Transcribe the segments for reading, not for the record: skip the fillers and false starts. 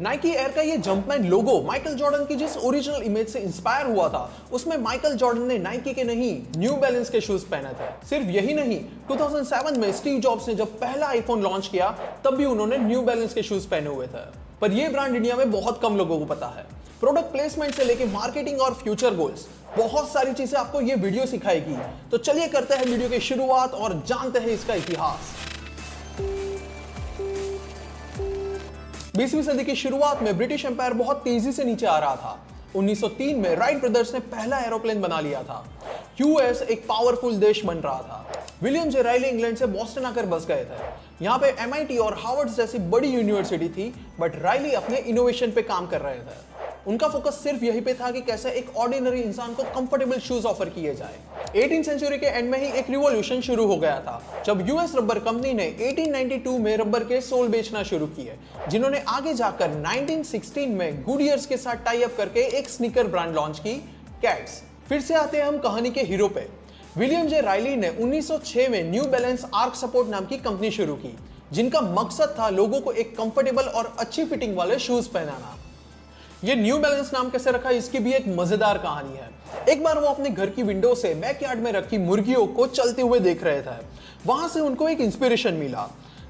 Nike air का ये जंपमैन लोगो Michael Jordan की जिस ओरिजिनल इमेज से इंस्पायर हुआ था, उसमें माइकल जॉर्डन ने नाइकी के नहीं न्यू बैलेंस के शूज पहने थे। सिर्फ यही नहीं, 2007 में स्टीव जॉब्स ने जब पहला आईफोन लॉन्च किया तब भी उन्होंने न्यू बैलेंस के शूज पहने हुए थे। पर यह ब्रांड इंडिया में बहुत कम लोगों को पता है। प्रोडक्ट प्लेसमेंट से लेके मार्केटिंग और फ्यूचर गोल्स, बहुत सारी चीजें आपको ये वीडियो सिखाएगी। तो चलिए करते हैं वीडियो की शुरुआत और जानते हैं इसका इतिहास। 20वीं सदी की शुरुआत में ब्रिटिश एम्पायर बहुत तेजी से नीचे आ रहा था। 1903 में राइट ब्रदर्स ने पहला एरोप्लेन बना लिया था। यूएस एक पावरफुल देश बन रहा था। विलियम जे राइली इंग्लैंड से बॉस्टन आकर बस गए थे। यहाँ पे एमआईटी और हार्वर्ड जैसी बड़ी यूनिवर्सिटी थी, बट राइली अपने इनोवेशन पे काम कर रहे थे। उनका फोकस सिर्फ यही पे था कि कैसे एक ऑर्डिनरी इंसान को कंफर्टेबल शूज ऑफर किए जाए। 18वीं सेंचुरी के एंड में ही एक रिवॉल्यूशन शुरू हो गया था, जब यूएस रबर कंपनी ने 1892 में रबर के सोल बेचना शुरू किए, जिन्होंने आगे जाकर 1916 में गुडियर्स के साथ टाई अप करके एक स्नीकर ब्रांड लॉन्च की, कैट्स। फिर से आते हैं हम कहानी के हीरो पे। विलियम जे राइली ने 1906 में न्यू बैलेंस आर्क सपोर्ट नाम की कंपनी शुरू की, जिनका मकसद था लोगों को एक कंफर्टेबल और अच्छी फिटिंग वाले शूज पहनाना। ये न्यू बैलेंस नाम कैसे रखा, इसकी भी एक मजेदार कहानी है। एक बार वो अपने घर की विंडो से बैकयार्ड में रखी मुर्गियों को चलते हुए देख रहे थे। वहां से उनको एक इंस्पिरेशन मिला।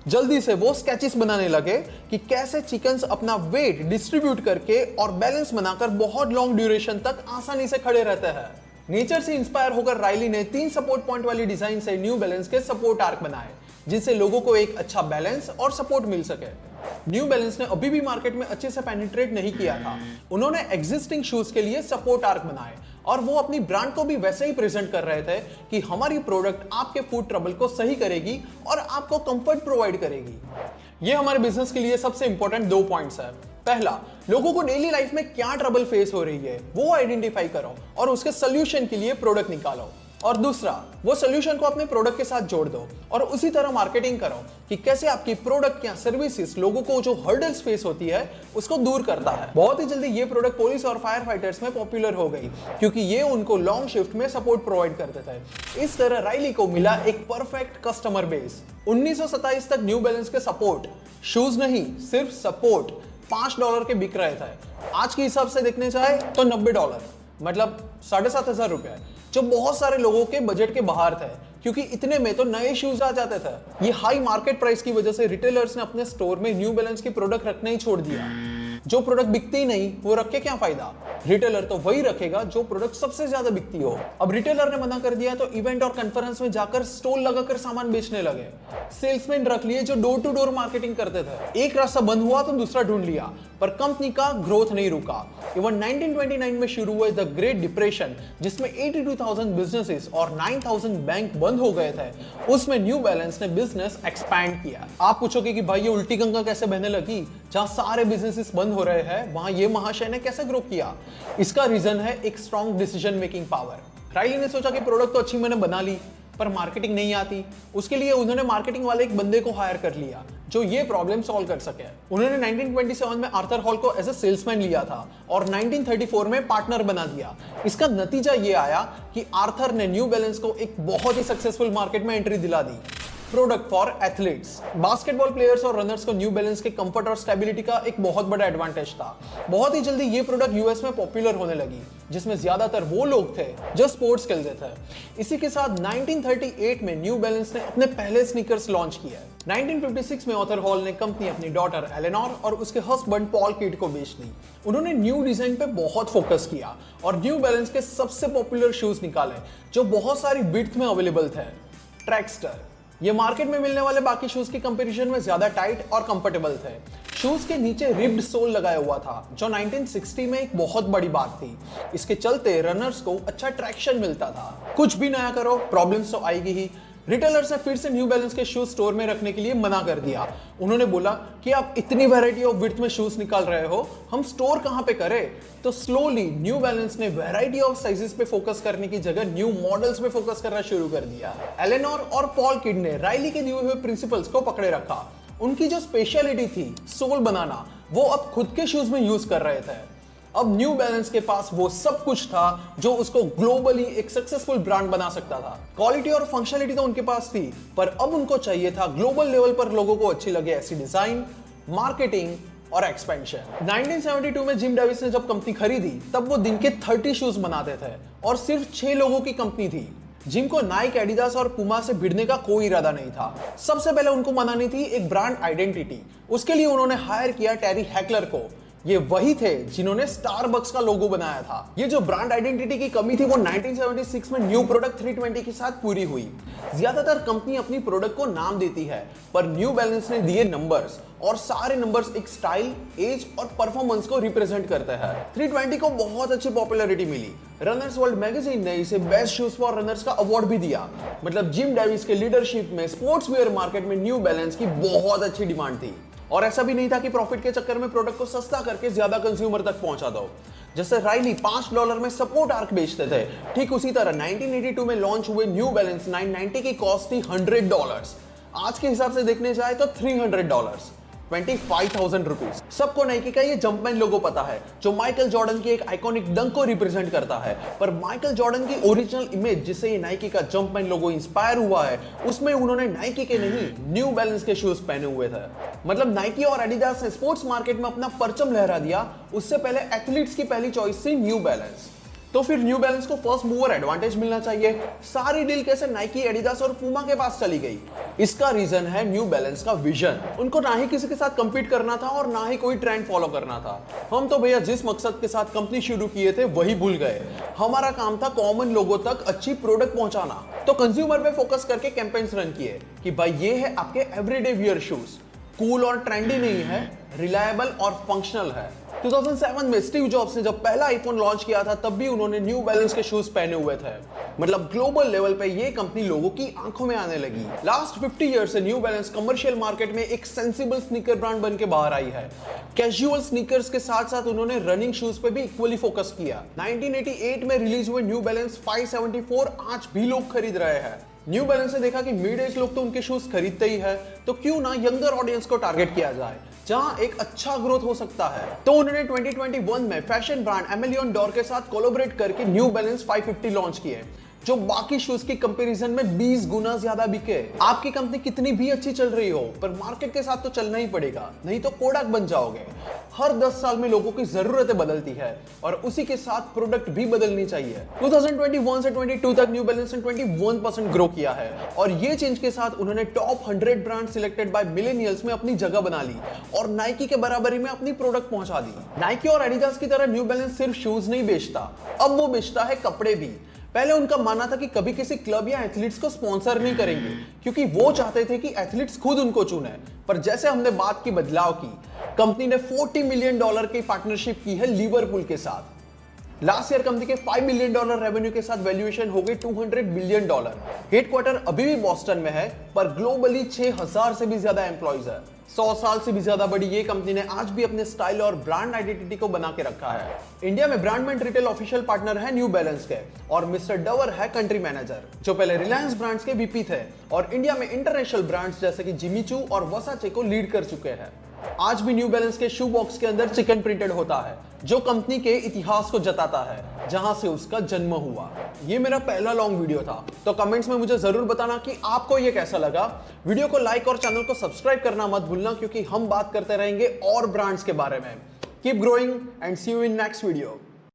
जल्दी से वो स्केचेस बनाने लगे कि कैसे चिकन्स अपना वेट डिस्ट्रीब्यूट करके और बैलेंस बनाकर बहुत लॉन्ग ड्यूरेशन तक आसानी से खड़े रहते हैं। नेचर से इंस्पायर होकर राइली ने 3 सपोर्ट पॉइंट वाली डिजाइन से न्यू बैलेंस के सपोर्ट आर्क बनाए, जिससे लोगों को एक अच्छा बैलेंस और सपोर्ट मिल सके। न्यू बैलेंस ने अभी भी मार्केट में अच्छे से पेनिट्रेट नहीं किया था। उन्होंने एग्जिस्टिंग शूज के लिए सपोर्ट आर्क बनाए और वो अपनी ब्रांड को भी वैसे ही प्रेजेंट कर रहे थे कि हमारी प्रोडक्ट आपके फुट ट्रबल को सही करेगी और आपको कंफर्ट प्रोवाइड करेगी। ये हमारे बिजनेस के लिए सबसे इंपॉर्टेंट 2 पॉइंट्स है। पहला, लोगों को डेली लाइफ में क्या ट्रबल फेस हो रही है वो आइडेंटिफाई करो और उसके सोल्यूशन के लिए प्रोडक्ट निकालो। और दूसरा, वो सोल्यूशन को अपने प्रोडक्ट के साथ जोड़ दो और उसी तरह मार्केटिंग करो कि कैसे आपकी प्रोडक्ट या सर्विसेज लोगों को जो हर्डल्स फेस होती है उसको दूर करता है। बहुत ही जल्दी ये प्रोडक्ट पुलिस और फायर फाइटर्स में पॉपुलर हो गई, क्योंकि ये उनको लॉन्ग शिफ्ट में सपोर्ट प्रोवाइड करते थे। इस तरह राइली को मिला एक परफेक्ट कस्टमर बेस। 1927 तक न्यू बैलेंस के सपोर्ट शूज नहीं, सिर्फ सपोर्ट $5 के बिक रहे थे। आज के हिसाब से देखने जाए तो $90, मतलब 7,500 रुपए, जो बहुत सारे लोगों के बजट के बाहर थे, क्योंकि इतने में तो नए शूज आ जाते थे। ये हाई मार्केट प्राइस की वजह से रिटेलर्स ने अपने स्टोर में न्यू बैलेंस की प्रोडक्ट रखना ही छोड़ दिया। जो प्रोडक्ट बिकती ही नहीं वो रख के क्या फायदा। रिटेलर तो वही रखेगा जो प्रोडक्ट सबसे ज्यादा बिकती हो। अब रिटेलर ने मना कर दिया तो इवेंट और कॉन्फ्रेंस में जाकर स्टॉल लगाकर सामान बेचने लगे। सेल्समैन रख लिए जो डोर टू डोर मार्केटिंग करते थे। एक रास्ता बंद हुआ तो दूसरा ढूंढ लिया, पर कंपनी का ग्रोथ नहीं रुका। इवन 1929 में शुरू हुए द ग्रेट डिप्रेशन, जिसमें 82,000 बिजनेसेस और 9,000 बैंक बंद हो गए थे, उसमें न्यू बैलेंस ने बिजनेस एक्सपैंड किया। आप पूछोगे कि भाई ये उल्टी गंगा कैसे बहने लगी, जहां सारे बिजनेसेस बंद हो रहे हैं वहां ये महाशय ने कैसे ग्रो किया। इसका रीजन है एक strong decision making power. Riley ने सोचा कि प्रोडक्ट तो अच्छी मैंने बना ली, पर मार्केटिंग नहीं आती। उसके लिए उन्होंने मार्केटिंग वाले एक बंदे को हायर कर लिया जो ये प्रॉब्लम सॉल्व कर सके। उन्होंने 1927 में आर्थर हॉल को एज ए सेल्समैन लिया था और 1934 में पार्टनर बना दिया। इसका नतीजा ये आया कि आर्थर ने न्यू बैलेंस को एक बहुत ही सक्सेसफुल मार्केट में एंट्री दिला दी। Product for athletes, basketball players और रनर्स को न्यू बैलेंस के कंफर्ट और स्टेबिलिटी का एक बहुत बड़ा एडवांटेज था। बहुत ही जल्दी ये प्रोडक्ट यूएस में पॉपुलर होने लगी, जिसमें ज्यादातर वो लोग थे जो स्पोर्ट्स खेलते थे। इसी के साथ 1938 में न्यू बैलेंस ने अपने पहले स्नीकर्स लॉन्च किए। 1956 में आर्थर हॉल ने कंपनी अपनी डॉटर एलेनोर और उसके हस्बैंड पॉल किड को बेच दी। उन्होंने न्यू डिजाइन पे बहुत फोकस किया और न्यू बैलेंस के सबसे पॉपुलर शूज निकाले जो बहुत सारी विड्थ में अवेलेबल थे। ट्रैक्स्टर, ये मार्केट में मिलने वाले बाकी शूज की कंपैरिजन में ज्यादा टाइट और कंफर्टेबल थे। शूज के नीचे रिब्ड सोल लगाया हुआ था, जो 1960 में एक बहुत बड़ी बात थी। इसके चलते रनर्स को अच्छा ट्रैक्शन मिलता था। कुछ भी नया करो, प्रॉब्लम्स तो आएगी ही। रिटेलर्स ने फिर से न्यू बैलेंस के शूज स्टोर में रखने के लिए मना कर दिया। उन्होंने बोला कि आप इतनी वैरायटी ऑफ विड्थ में शूज निकाल रहे हो, हम स्टोर कहां पे करें। तो स्लोली न्यू बैलेंस ने वैरायटी ऑफ साइजेस पे फोकस करने की जगह न्यू मॉडल्स पे फोकस करना शुरू कर दिया। एलेनोर और पॉल किड ने राइली के दिए हुए प्रिंसिपल्स को पकड़े रखा। उनकी जो स्पेशलिटी थी सोल बनाना, वो अब खुद के शूज में यूज कर रहे थे। अब न्यू बैलेंस के पास वो सब कुछ था जो उसको ग्लोबली एक सक्सेसफुल ब्रांड बना सकता था। क्वालिटी और फंक्शनलिटी तो उनके पास थी, पर अब उनको चाहिए था ग्लोबल लेवल पर लोगों को अच्छी लगे ऐसी डिजाइन, मार्केटिंग, और एक्सपेंशन। 1972 में जिम डेविस ने जब कंपनी खरीदी तब वो दिन के 30 शूज बनाते थे और सिर्फ 6 लोगों की कंपनी थी। जिम को नाइक, एडिडास और पुमा से भिड़ने का कोई इरादा नहीं था। सबसे पहले उनको बनानी थी एक ब्रांड आइडेंटिटी। उसके लिए उन्होंने हायर किया टेरी हैकलर को। ये वही थे जिन्होंने स्टारबक्स का लोगो बनाया था। ये जो ब्रांड आइडेंटिटी की कमी थी वो 1976 में न्यू प्रोडक्ट 320 के साथ पूरी हुई। ज्यादातर कंपनी अपनी प्रोडक्ट को नाम देती है, पर न्यू बैलेंस ने दिए नंबर्स, और सारे नंबर्स एक स्टाइल, एज और परफॉर्मेंस को रिप्रेजेंट करते हैं। 320 को बहुत अच्छी पॉपुलैरिटी मिली। रनर्स वर्ल्ड मैगजीन ने इसे बेस्ट शूज फॉर रनर्स का अवार्ड भी दिया। मतलब जिम डेविस के लीडरशिप में स्पोर्ट्स वेयर मार्केट में न्यू बैलेंस की बहुत अच्छी डिमांड थी। और ऐसा भी नहीं था कि प्रॉफिट के चक्कर में प्रोडक्ट को सस्ता करके ज्यादा कंज्यूमर तक पहुंचा दो। जैसे राइली $5 में सपोर्ट आर्क बेचते थे, ठीक उसी तरह 1982 में लॉन्च हुए न्यू बैलेंस 990 की कॉस्ट थी $100। आज के हिसाब से देखने जाए तो $300, 25,000 रुपीज। सबको नाइकी का ये जंपमैन लोगो पता है, जो माइकल जॉर्डन की एक आइकॉनिक डंक को रिप्रेजेंट करता है। पर माइकल जॉर्डन की ओरिजिनल इमेज जिससे ये नाइकी का जंपमैन लोगो इंस्पायर हुआ है, उसमें उन्होंने नाइकी के नहीं न्यू बैलेंस के शूज पहने हुए थे। मतलब नाइकी और एडिडास ने स्पोर्ट्स मार्केट में अपना परचम लहरा दिया। उससे पहले एथलीट्स की पहली चॉइस थी न्यू बैलेंस। तो फिर न्यू बैलेंस को फर्स्ट मूवर एडवांटेज मिलना चाहिए। सारी डील कैसे नाइकी, एडिडास और पुमा के पास चली गई? इसका रीजन है न्यू बैलेंस का विजन। उनको ना ही किसी के साथ कंपीट करना था और ना ही कोई ट्रेंड फॉलो करना था। हम तो भैया जिस मकसद के साथ कंपनी शुरू किए थे वही भूल गए। हमारा काम था कॉमन लोगों तक अच्छी प्रोडक्ट पहुंचाना। तो कंज्यूमर पे फोकस करके कैंपेन्स रन किए कि भाई ये है आपके एवरीडे वियर शूज, कूल और ट्रेंडी नहीं है, रिलायबल और फंक्शनल है। 2007 में स्टीव जॉब्स ने जब पहला आईफोन लॉन्च किया था तब भी उन्होंने न्यू बैलेंस के शूज पहने हुए थे। मतलब ग्लोबल लेवल पे ये कंपनी लोगों की आंखों में आने लगी। लास्ट 50 ईयर से न्यू बैलेंस कमर्शियल मार्केट में एक सेंसिबल स्नीकर ब्रांड बन के बाहर आई है। कैजुअल स्नीकर्स के साथ साथ उन्होंने रनिंग शूज पे भी इक्वली फोकस किया। 1988 में रिलीज हुए न्यू बैलेंस 574 आज भी लोग खरीद रहे हैं। न्यू बैलेंस ने देखा कि मिड एज लोग तो उनके शूज खरीदते ही है, तो क्यों ना यंगर ऑडियंस को टारगेट किया जाए जहां एक अच्छा ग्रोथ हो सकता है। तो उन्होंने 2021 में फैशन ब्रांड एमेलियन डोर के साथ कोलैबोरेट करके न्यू बैलेंस 550 लॉन्च किए, जो बाकी शूज की कंपैरिजन में 20 गुना ज्यादा बिके। आपकी कंपनी कितनी भी अच्छी चल रही हो, पर मार्केट के साथ तो चलना ही पड़ेगा, नहीं तो कोडाक बन जाओगे। हर 10 साल में लोगों की जरूरतें बदलती है और उसी के साथ प्रोडक्ट भी बदलनी चाहिए। 2021 से 22 तक न्यू बैलेंस ने 21% ग्रो किया है और ये चेंज के साथ उन्होंने top 100 brand selected by millennials में अपनी जगह बना ली और नाइकी के बराबरी में अपनी प्रोडक्ट पहुंचा दी। नाइकी और एडिडास की तरह न्यू बैलेंस सिर्फ शूज नहीं बेचता, अब वो बेचता है कपड़े भी। पहले उनका मानना था कि कभी किसी क्लब या एथलीट्स को स्पॉन्सर नहीं करेंगे, क्योंकि वो चाहते थे कि एथलीट्स खुद उनको चुने। पर जैसे हमने बात की बदलाव की, कंपनी ने $40 मिलियन की पार्टनरशिप की है लिवरपूल के साथ। लास्ट ईयर कंपनी के $5 मिलियन रेवेन्यू के साथ वैल्यूएशन हो गई $200 बिलियन। हेडक्वार्टर अभी भी बॉस्टन में है, पर ग्लोबली 6000 से भी ज्यादा एम्प्लॉइज है। 100 साल से भी ज्यादा बड़ी ये कंपनी ने आज भी अपने स्टाइल और ब्रांड आइडेंटिटी को बना के रखा है। इंडिया में ब्रांडमेंट रिटेल ऑफिशियल पार्टनर है न्यू बैलेंस के, और मिस्टर डवर है कंट्री मैनेजर, जो पहले रिलायंस ब्रांड्स के वीपी थे और इंडिया में इंटरनेशनल ब्रांड्स जैसे कि जिमी चू और वर्साचे को लीड कर चुके हैं। आज भी न्यू बैलेंस के शू बॉक्स के अंदर चिकन प्रिंटेड होता है, जो कंपनी के इतिहास को जताता है, जहां से उसका जन्म हुआ। ये मेरा पहला लॉन्ग वीडियो था, तो कमेंट्स में मुझे जरूर बताना कि आपको ये कैसा लगा। वीडियो को लाइक और चैनल को सब्सक्राइब करना मत भूलना, क्योंकि हम बात करते रहेंगे और ब्रांड्स के बारे में। Keep growing and see you in next video.